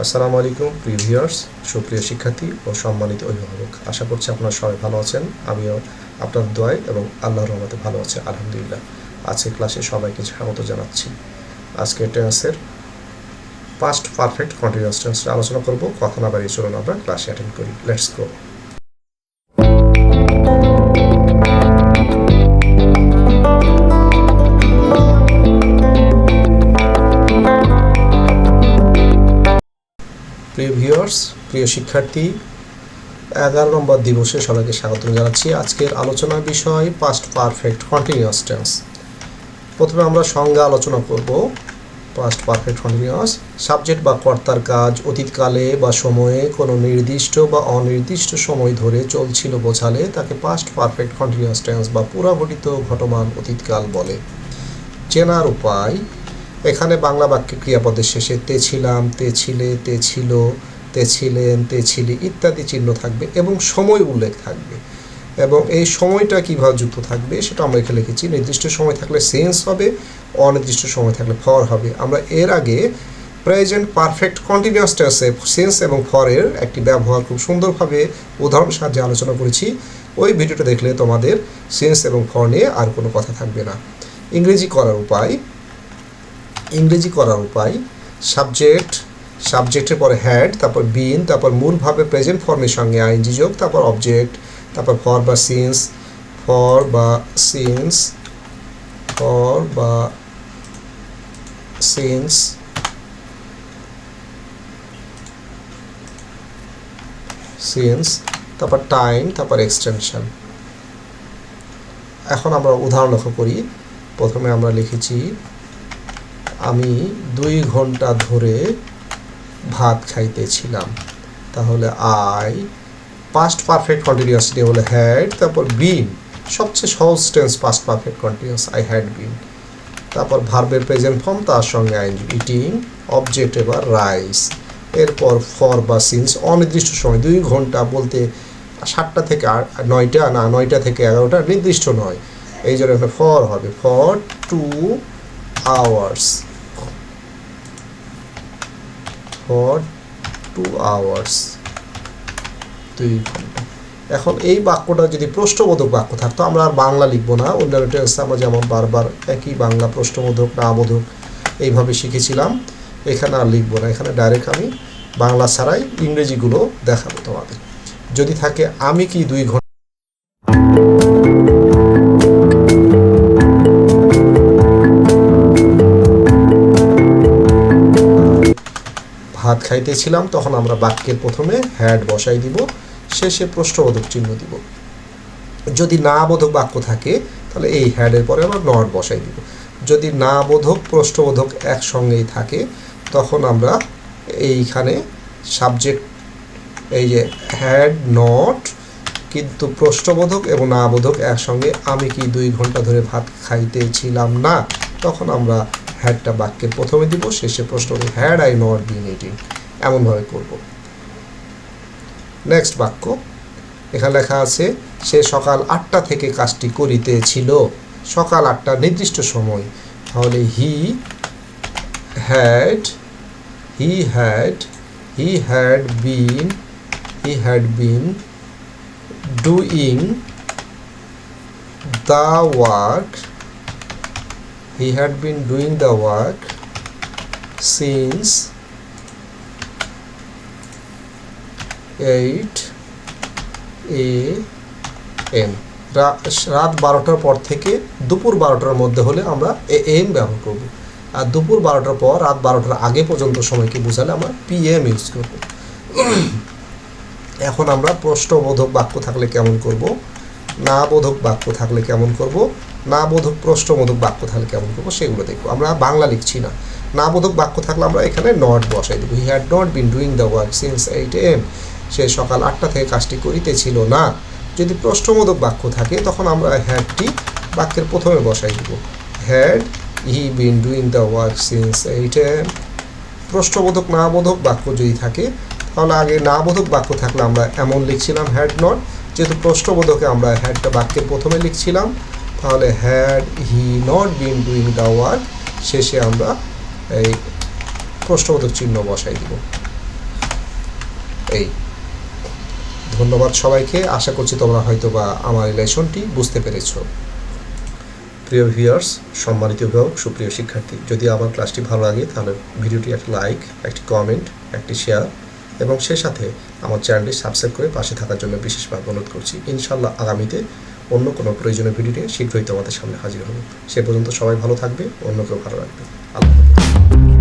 আসসালামু আলাইকুম প্রিয় ভিউয়ার্স, সুপ্রিয় শিক্ষার্থী ও সম্মানিত অভিভাবক। আশা করছি আপনারা সবাই ভালো আছেন। আমিও আপনার দোয়ায় এবং আল্লাহর রহমতে ভালো আছি, আলহামদুলিল্লাহ। আজকে ক্লাসে সবাইকে স্বাগত জানাচ্ছি। আজকে টেন্সের পাস্ট পারফেক্ট কন্টিনিউয়াস টেন্স আলোচনা করব। কথা না বাড়িয়ে চলুন আমরা ক্লাসে অ্যাটেন্ড করি। Let's go. প্রিয় ভিউয়ার্স, প্রিয় শিক্ষার্থী, 11 নম্বর দিবসে সবাইকে স্বাগত জানাচ্ছি। আজকের আলোচনার বিষয় পাস্ট পারফেক্ট কন্টিনিউয়াস টেন্স। প্রথমে আমরা সংজ্ঞা আলোচনা করব। পাস্ট পারফেক্ট কন্টিনিউয়াস সাবজেক্ট বা কর্তার কাজ অতীতকালে বা সময়ে কোনো নির্দিষ্ট বা অনির্দিষ্ট সময় ধরে চলছিল বোঝালে তাকে পাস্ট পারফেক্ট কন্টিনিউয়াস টেন্স বা পুরাঘটিত ঘটমান অতীতকাল বলে। চেনার উপায়: এখানে বাংলা বাক্যে ক্রিয়াপদের শেষে তে ছিলাম, তে ছিলে, তে ছিল, তে ছিলেন, তে ছিলি ইত্যাদি চিহ্ন থাকবে এবং সময় উল্লেখ থাকবে। এবং এই সময়টা কীভাবে যুক্ত থাকবে সেটা আমরা এখানে লিখেছি। নির্দিষ্ট সময় থাকলে সেন্স হবে, অনির্দিষ্ট সময় থাকলে ফর হবে। আমরা এর আগে প্রেজেন্ট পারফেক্ট কন্টিনিউয়াস টেন্সে সেন্স এবং ফরের একটি ব্যবহার খুব সুন্দরভাবে উদাহরণ সাহায্যে আলোচনা করেছি। ওই ভিডিওটা দেখলে তোমাদের সেন্স এবং ফর নিয়ে আর কোনো কথা থাকবে না। ইংরেজি করার উপায়: সাবজেক্টের পরে হ্যাড, তারপর বিন, তারপর মূল ভাবে প্রেজেন্ট ফর্মের সঙ্গে আইএনজি যোগ, তারপর অবজেক্ট, তারপর ফর বা সিন্স, তারপর টাইম, তারপর এক্সটেনশন। এখন আমরা উদাহরণ লক্ষ্য করি। প্রথমে আমরা লিখেছি আমি 2 ঘন্টা ধরে ভাত খাইতেছিলাম। তাহলে আই পাস্ট পারফেক্ট কন্টিনিউয়াস নিয়ে হলো হ্যাড, তারপর বিন, সবচেয়ে সহজ tense past perfect continuous, I had been. তারপর ভার্বের প্রেজেন্ট ফর্ম, তার সঙ্গে আইএনজি ইটিং, অবজেক্ট এবার রাইস। এরপর ফর বা সিন্স অনির্দিষ্ট সময়, 2 ঘন্টা বলতে 7টা থেকে 9টা না, 9টা থেকে 11টা নির্দিষ্ট নয়, এই জন্য এখানে ফর হবে, ফর 2 hours, for 2 hours, 2 ঘন্টা। এখন এই বাক্যটা যদি প্রশ্নবোধক বাক্য থাকতো, আমরা আর বাংলা লিখবো না। অন্যান্য টেন্সে আমরা যেমন বারবার একই বাংলা প্রশ্নবোধক না বোধক এইভাবে শিখেছিলাম, এখানে আর লিখবো না। এখানে ডাইরেক্ট আমি বাংলা ছাড়াই ইংরেজিগুলো দেখাবো তোমাদের। যদি থাকে আমি কি 2 ঘন্টা ভাত খাইতেছিলাম, তখন আমরা বাক্যের প্রথমে হ্যাড বসাই দিব, শেষে প্রশ্নবোধক চিহ্ন দিব। যদি না বোধক বাক্য থাকে তাহলে এই হ্যাডের পরে আমরা নট বসাই দিব। যদি না বোধক প্রশ্নবোধক একসঙ্গেই থাকে তখন আমরা এইখানে সাবজেক্ট, এই যে হ্যাড নট, কিন্তু প্রশ্নবোধক এবং না বোধক একসঙ্গে আমি কি 2 ঘন্টা ধরে ভাত খাইতেছিলাম না, তখন আমরা হ্যাডটা বাক্যের প্রথমে দিব, শেষে প্রশ্ন had I not been eating, এমনভাবে করব। নেক্সট বাক্য, এখানে লেখা আছে সে সকাল 8টা থেকে কাজটি করিতেছিল। সকাল 8টা নির্দিষ্ট সময়, তাহলে he had been doing the work, since 8 AM। রাত 12টার পর থেকে দুপুর 12টার মধ্যে হলে আমরা AM ব্যবহার করব, আর দুপুর 12টার পর রাত 12টার আগে পর্যন্ত সময়কে বোঝালে আমরা PM ইউজ করব। এখন আমরা প্রশ্নবোধক বাক্য থাকলে কেমন করব, না বোধক বাক্য থাকলে কেমন করব, না বোধক প্রশ্নবোধক বাক্য থাকলে কেমন করবো সেগুলো দেখবো। আমরা বাংলা লিখছি না। না বোধক বাক্য থাকলে আমরা এখানে নট বসাই দেবো। He had not been doing the work since 8 AM। সে সকাল 8টা থেকে কাজটি করিতেছিল না। যদি প্রশ্নবোধক বাক্য থাকে তখন আমরা হ্যাডটি বাক্যের প্রথমে বসাই দেবো, had he been doing the work since 8 AM। প্রশ্নবোধক না বোধক বাক্য যদি থাকে তাহলে আগে না বোধক বাক্য থাকলে আমরা এমন লিখছিলাম হ্যাড নট, যেহেতু প্রশ্নবোধকে আমরা হ্যাডটা বাক্যের প্রথমে লিখছিলাম, তাহলে had he not been doing the work, শেষে আমরা এই প্রশ্নবোধক চিহ্ন বসাই দিব। এই ধন্যবাদ সবাইকে। আশা করছি তোমরা হয়তো বা আমার এই লেসনটি বুঝতে পেরেছো। প্রিয় ভিউয়ার্স, সম্মানিত অভিভাবক, সুপ্রিয় শিক্ষার্থী, যদি আমার ক্লাসটি ভালো লাগে তাহলে ভিডিওটি একটা লাইক, একটি কমেন্ট, একটি শেয়ার এবং সেই সাথে আমার চ্যানেলটি সাবস্ক্রাইব করে পাশে থাকার জন্য বিশেষভাবে অনুরোধ করছি। ইনশাআল্লাহ আগামীতে অন্য কোনো প্রয়োজনীয় ভিডিও নিয়ে শীঘ্রই তোমাদের সামনে হাজির হব। সে পর্যন্ত সবাই ভালো থাকবে, অন্যকেও ভালো রাখবে। আল্লাহ হাফেজ।